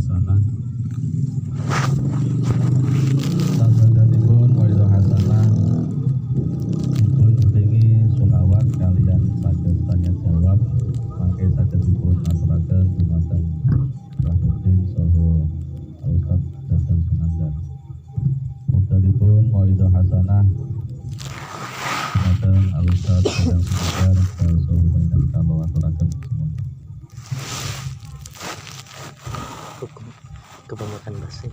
hasanah. Sasadanipun mauidhah hasanah dipun beringi sholawat kalian saged tanya jawab mangke saged dipun aturaken dumateng Rasulullah saha Ustaz Dadan Sunandar. Mudalipun mauidhah hasanah dumateng Ustaz Dadan Sunandar saha panjenengan kula aturaken semua. Kebanyakan bahasa.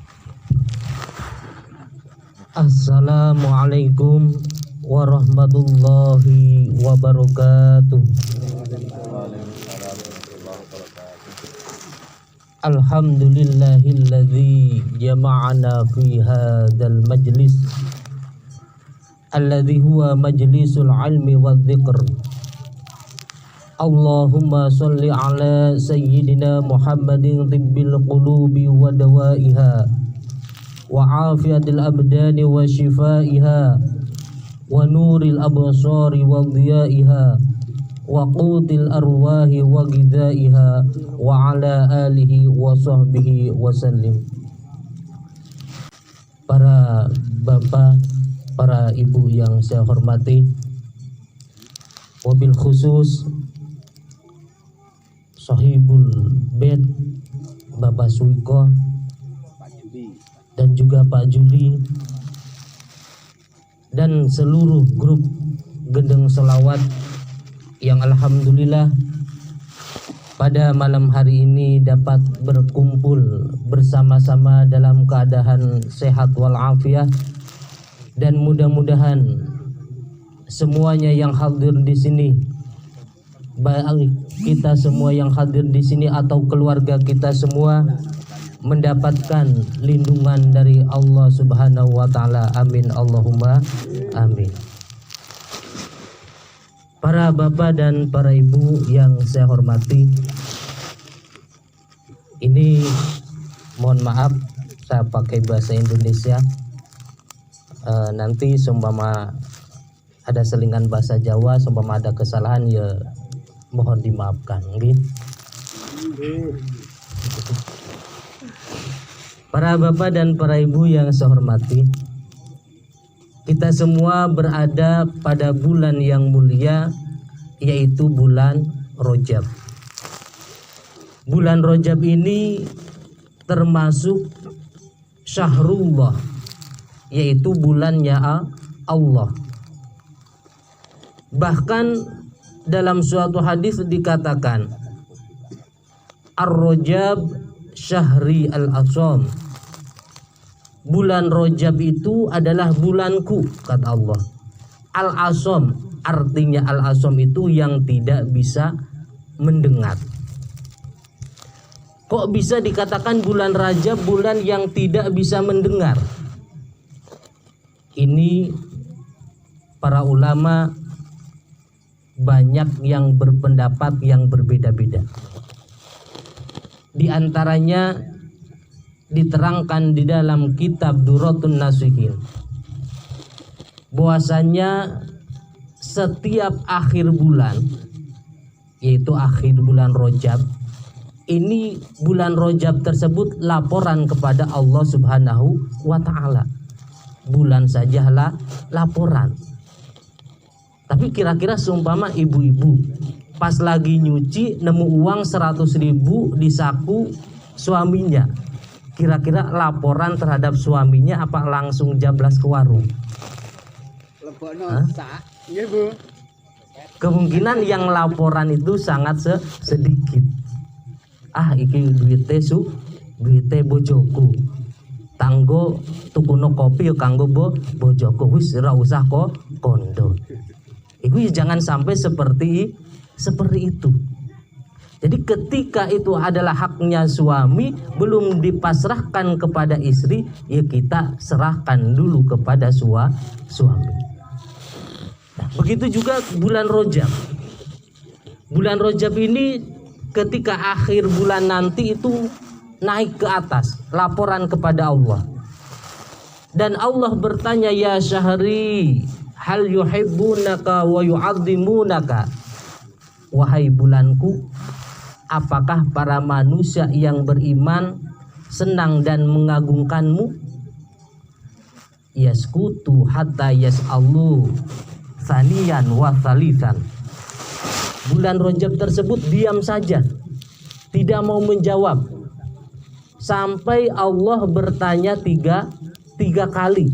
Assalamualaikum warahmatullahi wabarakatuh. Alhamdulillahilladzi jama'ana fi hadzal majlis alladzi huwa majlisul ilmi wadh-dzikr. Allahumma sholli ala sayyidina Muhammadin tibbil qulubi wa dawaiha wa afiyatil abdani wa shifaiha wa nuril absari wa dhiyaiha wa qutil arwahi wa ghidaiha wa ala alihi wa sahbihi wa sallim. Para bapak, para ibu yang saya hormati, wabil khusus Sahibul Bed Bapak Suiko dan juga Pak Juli dan seluruh grup Gendeng Selawat yang alhamdulillah pada malam hari ini dapat berkumpul bersama-sama dalam keadaan sehat walafiat, dan mudah-mudahan semuanya yang hadir di sini, baik kita semua yang hadir di sini atau keluarga kita semua, mendapatkan lindungan dari Allah Subhanahu wa taala. Amin Allahumma amin. Para bapak dan para ibu yang saya hormati, ini mohon maaf saya pakai bahasa Indonesia. Nanti seumpama ada selingan bahasa Jawa, seumpama ada kesalahan ya mohon dimaafkan, gitu. Para bapak dan para ibu yang saya hormati, kita semua berada pada bulan yang mulia, yaitu bulan Rajab. Bulan Rajab ini termasuk Syahrullah, yaitu bulannya Allah. Bahkan dalam suatu hadis dikatakan, Ar-Rajab syahri al-asam. Bulan Rajab itu adalah bulanku, kata Allah. Al-asam, artinya al-asam itu yang tidak bisa mendengar. Kok bisa dikatakan bulan Rajab bulan yang tidak bisa mendengar? Ini para ulama banyak yang berpendapat yang berbeda-beda. Di antaranya diterangkan di dalam kitab Durratun Nasihin bahwasanya setiap akhir bulan, yaitu akhir bulan Rajab, ini bulan Rajab tersebut laporan kepada Allah Subhanahu wa taala. Bulan sajalah laporan. Tapi kira-kira seumpama ibu-ibu pas lagi nyuci nemu uang 100.000 di saku suaminya, kira-kira laporan terhadap suaminya apa langsung jablas ke warung? Kemungkinan yang laporan itu sangat sedikit. Iki duite duite bojoku, tanggo tukuno kopi yo kanggo bojoku, wis ora usah kok kondo. Iku jangan sampai seperti itu. Jadi ketika itu adalah haknya suami, belum dipasrahkan kepada istri, ya kita serahkan dulu kepada suami. Nah, begitu juga bulan Rajab. Bulan Rajab ini ketika akhir bulan nanti itu naik ke atas, laporan kepada Allah. Dan Allah bertanya, ya syahri hal yuhibbunaka wa yu'azzimunaka. Wahai bulanku, apakah para manusia yang beriman senang dan mengagungkanmu? Yaskutu hatta yas'allu saniyan wa thalithan. Bulan Rajab tersebut diam saja, tidak mau menjawab, sampai Allah bertanya tiga kali,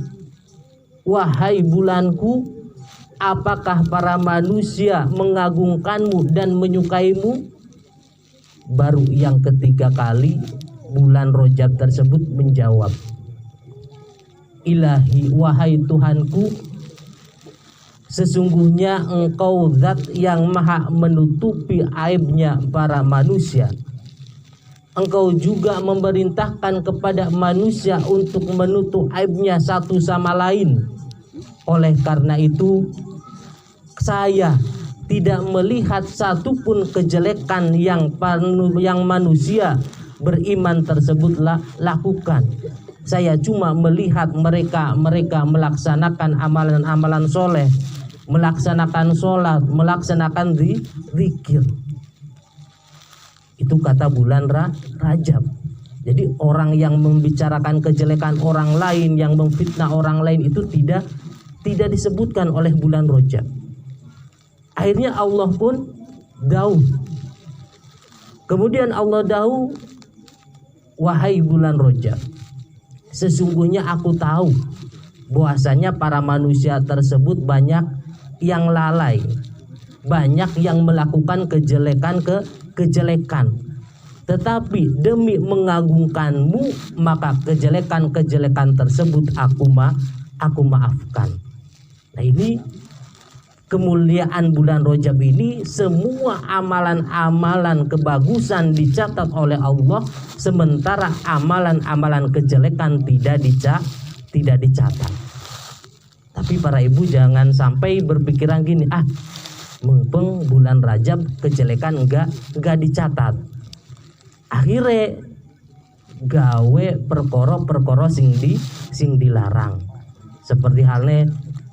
wahai bulanku, apakah para manusia mengagungkanmu dan menyukaimu? Baru yang ketiga kali bulan Rajab tersebut menjawab, Ilahi, wahai Tuhanku, sesungguhnya Engkau zat yang maha menutupi aibnya para manusia. Engkau juga memerintahkan kepada manusia untuk menutup aibnya satu sama lain. Oleh karena itu, saya tidak melihat satupun kejelekan yang manusia beriman tersebutlah lakukan. Saya cuma melihat mereka melaksanakan amalan-amalan soleh, melaksanakan sholat, melaksanakan zikir. Itu kata bulan Rajab. Jadi orang yang membicarakan kejelekan orang lain, yang memfitnah orang lain itu tidak disebutkan oleh bulan Rajab. Akhirnya Allah pun dawuh. Kemudian Allah dawuh, wahai bulan Rajab, sesungguhnya aku tahu bahwasanya para manusia tersebut banyak yang lalai, banyak yang melakukan kejelekan. Tetapi demi mengagungkanmu, maka kejelekan tersebut aku maafkan. Nah, ini kemuliaan bulan Rajab ini, semua amalan-amalan kebagusan dicatat oleh Allah, sementara amalan-amalan kejelekan tidak dicatat. Tapi para ibu jangan sampai berpikiran gini, mumpung bulan Rajab kejelekan enggak dicatat. Akhirnya gawe perkara sing dilarang. Seperti halnya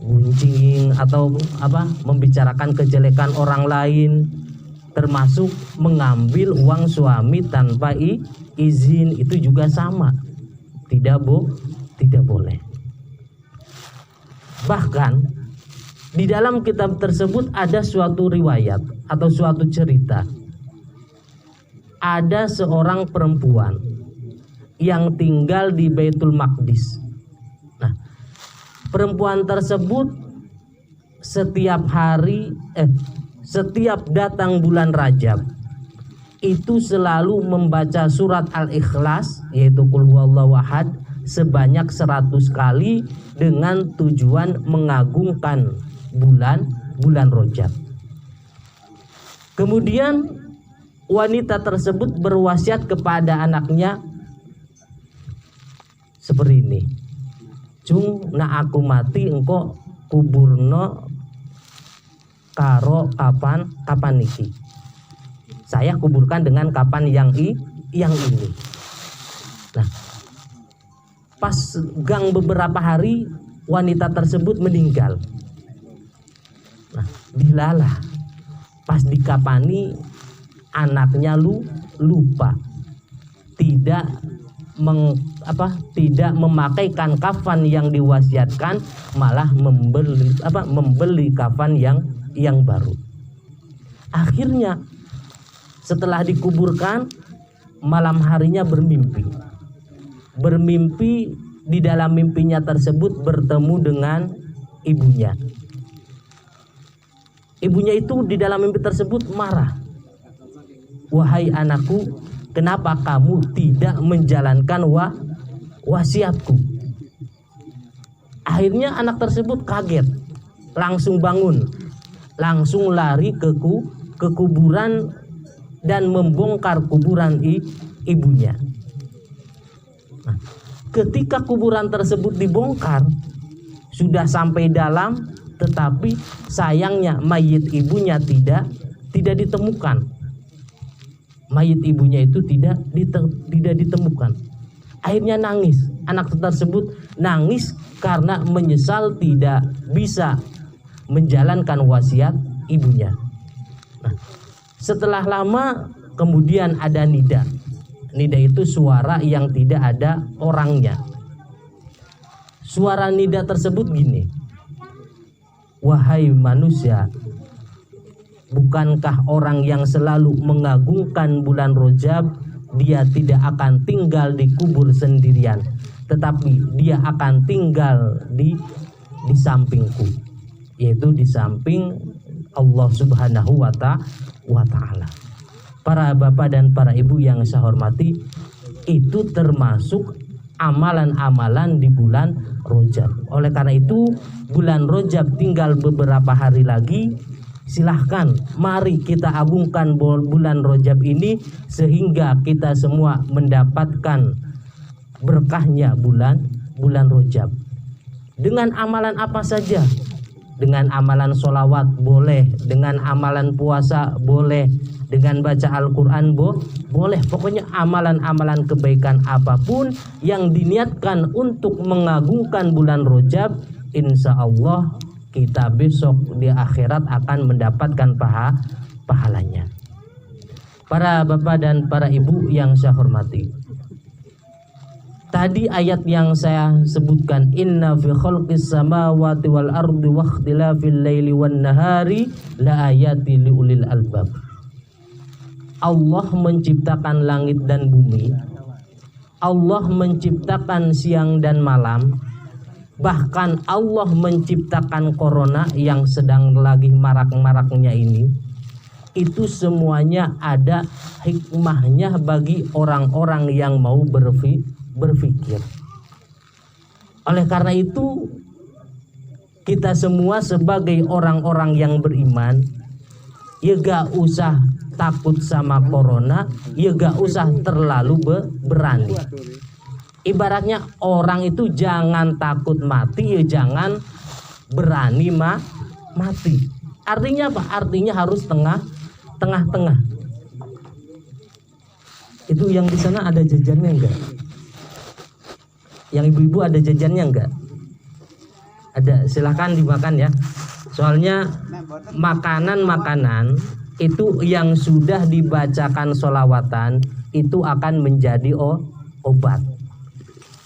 gunjing atau membicarakan kejelekan orang lain, termasuk mengambil uang suami tanpa izin, itu juga sama, tidak boleh. Bahkan di dalam kitab tersebut ada suatu riwayat atau suatu cerita, ada seorang perempuan yang tinggal di Baitul Maqdis. Perempuan tersebut setiap datang bulan Rajab itu selalu membaca surat Al-Ikhlas, yaitu Qul huwallahu ahad, sebanyak 100 kali dengan tujuan mengagungkan bulan Rajab. Kemudian wanita tersebut berwasiat kepada anaknya seperti ini, Cung, na aku mati engko kuburno karo kapan niki. Saya kuburkan dengan kapan yang ini. Nah, pas gang beberapa hari wanita tersebut meninggal. Nah, dilalah pas dikapani anaknya lupa, tidak memakaikan kafan yang diwasiatkan, malah membeli kafan yang baru. Akhirnya setelah dikuburkan, malam harinya bermimpi, di dalam mimpinya tersebut bertemu dengan ibunya. Ibunya itu di dalam mimpi tersebut marah, wahai anakku, kenapa kamu tidak menjalankan wasiatku? Akhirnya anak tersebut kaget, langsung bangun, langsung lari ke kuburan dan membongkar kuburan ibunya. Nah, ketika kuburan tersebut dibongkar, sudah sampai dalam, tetapi sayangnya mayit ibunya tidak ditemukan. Mayit ibunya itu tidak ditemukan. Akhirnya nangis. Anak tersebut nangis karena menyesal tidak bisa menjalankan wasiat ibunya. Nah, setelah lama kemudian ada nida. Nida itu suara yang tidak ada orangnya. Suara nida tersebut gini, wahai manusia, bukankah orang yang selalu mengagungkan bulan Rajab, dia tidak akan tinggal di kubur sendirian, tetapi dia akan tinggal di sampingku, yaitu di samping Allah Subhanahu wa Ta'ala. Para bapak dan para ibu yang saya hormati, itu termasuk amalan-amalan di bulan Rajab. Oleh karena itu, bulan Rajab tinggal beberapa hari lagi. Silahkan, mari kita agungkan bulan Rajab ini sehingga kita semua mendapatkan berkahnya bulan Rajab. Dengan amalan apa saja? Dengan amalan sholawat boleh, dengan amalan puasa boleh, dengan baca Al-Quran boleh. Pokoknya amalan-amalan kebaikan apapun yang diniatkan untuk mengagungkan bulan Rajab, insya Allah kita besok di akhirat akan mendapatkan pahalanya. Para bapak dan para ibu yang saya hormati, tadi ayat yang saya sebutkan, inna fi khalqis samawati wal ardi wa ikhtilafil laili wan nahari la ayati liulil albab. Allah menciptakan langit dan bumi, Allah menciptakan siang dan malam, bahkan Allah menciptakan corona yang sedang lagi marak-maraknya ini. Itu semuanya ada hikmahnya bagi orang-orang yang mau berpikir. Oleh karena itu, kita semua sebagai orang-orang yang beriman, ya gak usah takut sama corona, ya gak usah terlalu berani. Ibaratnya orang itu jangan takut mati, ya jangan berani mati. Artinya apa? Artinya harus tengah-tengah. Itu yang di sana ada jajannya enggak? Yang ibu-ibu ada jajannya enggak? Ada, silahkan dimakan ya. Soalnya makanan-makanan itu yang sudah dibacakan sholawatan itu akan menjadi obat.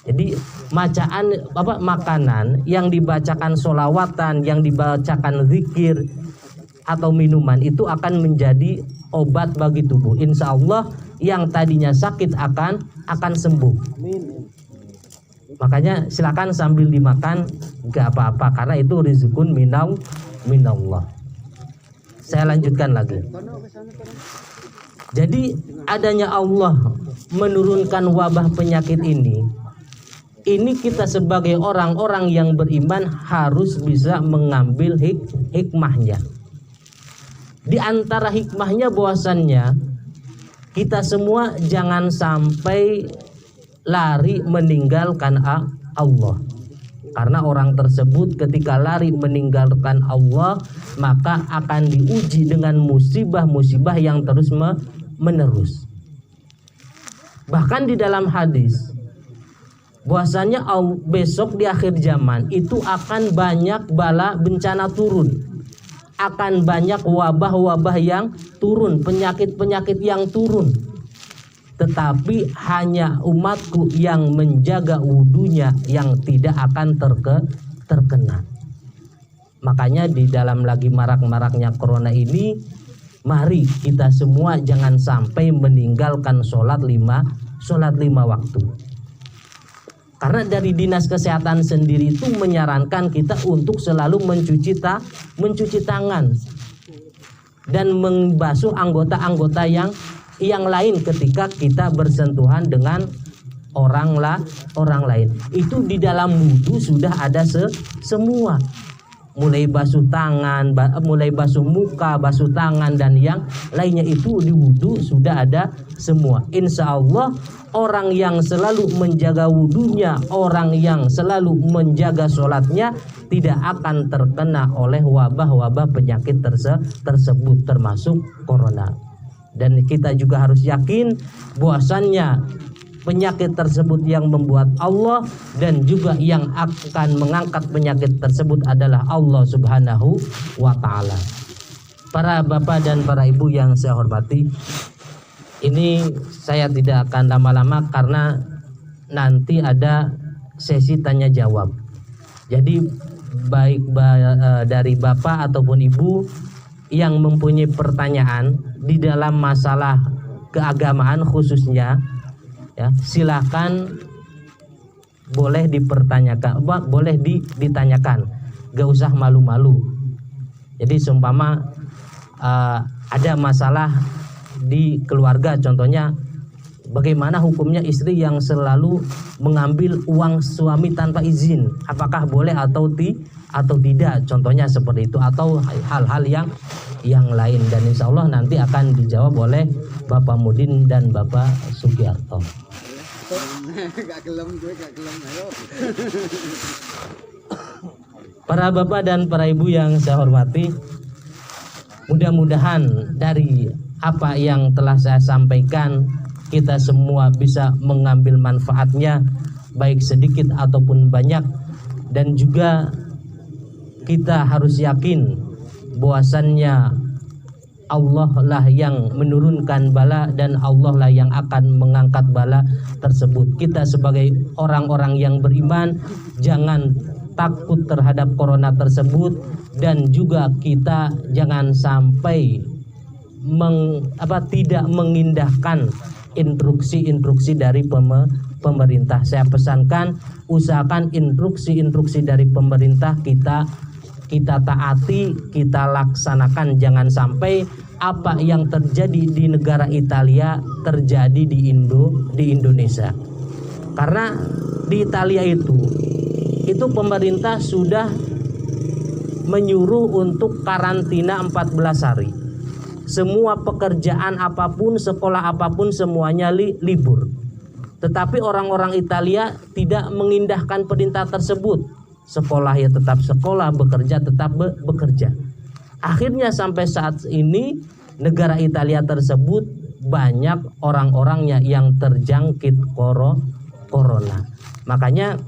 Jadi makanan yang dibacakan sholawatan, yang dibacakan zikir atau minuman itu akan menjadi obat bagi tubuh. Insya Allah yang tadinya sakit akan sembuh. Makanya silakan sambil dimakan, gak apa-apa, karena itu rizqun minallah. Saya lanjutkan lagi. Jadi adanya Allah menurunkan wabah penyakit ini kita sebagai orang-orang yang beriman harus bisa mengambil hikmahnya. Di antara hikmahnya bahwasannya kita semua jangan sampai lari meninggalkan Allah. Karena orang tersebut ketika lari meninggalkan Allah, maka akan diuji dengan musibah-musibah yang terus menerus. Bahkan di dalam hadis bahwasanya besok di akhir zaman itu akan banyak bala bencana turun, akan banyak wabah-wabah yang turun, penyakit-penyakit yang turun. Tetapi hanya umatku yang menjaga wudunya yang tidak akan terkena. Makanya di dalam lagi marak-maraknya corona ini, mari kita semua jangan sampai meninggalkan sholat lima waktu. Karena dari Dinas Kesehatan sendiri itu menyarankan kita untuk selalu mencuci tangan dan membasuh anggota-anggota yang lain ketika kita bersentuhan dengan orang lain. Itu di dalam wudu sudah ada semua. Mulai basuh tangan, mulai basuh muka, basuh tangan dan yang lainnya itu di wudu sudah ada semua. Insya Allah orang yang selalu menjaga wudunya, orang yang selalu menjaga sholatnya tidak akan terkena oleh wabah-wabah penyakit tersebut termasuk corona. Dan kita juga harus yakin bahwasannya penyakit tersebut yang membuat Allah dan juga yang akan mengangkat penyakit tersebut adalah Allah Subhanahu wa Ta'ala. Para bapak dan para ibu yang saya hormati, ini saya tidak akan lama-lama karena nanti ada sesi tanya jawab. Jadi baik dari Bapak ataupun Ibu yang mempunyai pertanyaan di dalam masalah keagamaan khususnya, ya, silakan boleh dipertanyakan, boleh ditanyakan, gak usah malu-malu. Jadi seumpama ada masalah di keluarga, contohnya bagaimana hukumnya istri yang selalu mengambil uang suami tanpa izin, apakah boleh atau tidak, contohnya seperti itu, atau hal-hal yang lain, dan insya Allah nanti akan dijawab oleh Bapak Mudin dan Bapak Sugiarto. Para bapak dan para ibu yang saya hormati, mudah-mudahan dari apa yang telah saya sampaikan kita semua bisa mengambil manfaatnya, baik sedikit ataupun banyak. Dan juga kita harus yakin bahwasannya Allah lah yang menurunkan bala dan Allah lah yang akan mengangkat bala tersebut. Kita sebagai orang-orang yang beriman jangan takut terhadap corona tersebut, dan juga kita jangan sampai tidak mengindahkan instruksi-instruksi dari pemerintah. Saya pesankan, usahakan instruksi-instruksi dari pemerintah kita taati, kita laksanakan. Jangan sampai apa yang terjadi di negara Italia terjadi di Indonesia. Karena di Italia itu pemerintah sudah menyuruh untuk karantina 14 hari. Semua pekerjaan apapun, sekolah apapun, semuanya libur. Tetapi orang-orang Italia tidak mengindahkan perintah tersebut. Sekolah ya tetap sekolah, bekerja tetap bekerja. Akhirnya sampai saat ini negara Italia tersebut banyak orang-orangnya yang terjangkit corona. Makanya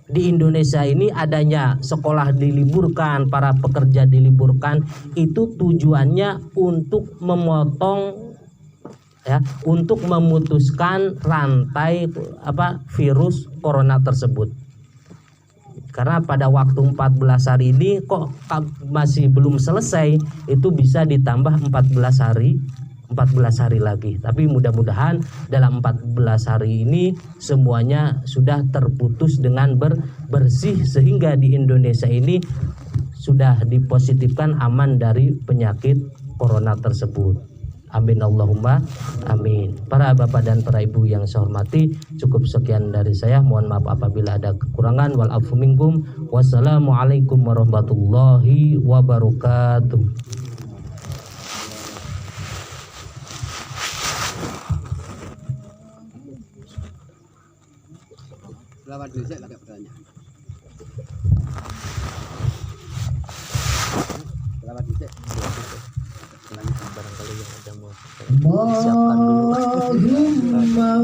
di Indonesia ini adanya sekolah diliburkan, para pekerja diliburkan, itu tujuannya untuk memotong, ya, untuk memutuskan rantai virus corona tersebut. Karena pada waktu 14 hari ini kok masih belum selesai, itu bisa ditambah 14 hari lagi. Tapi mudah-mudahan dalam 14 hari ini semuanya sudah terputus dengan bersih, sehingga di Indonesia ini sudah dipositifkan aman dari penyakit corona tersebut. Amin Allahumma amin. Para bapak dan para ibu yang saya hormati, cukup sekian dari saya. Mohon maaf apabila ada kekurangan. Wal afu minkum. Wassalamualaikum warahmatullahi wabarakatuh. Selamat dicek lah pertanyaan. Selamat dicek. Barangkali yang ada mau Allahumma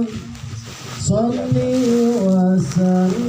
sholli wa sallim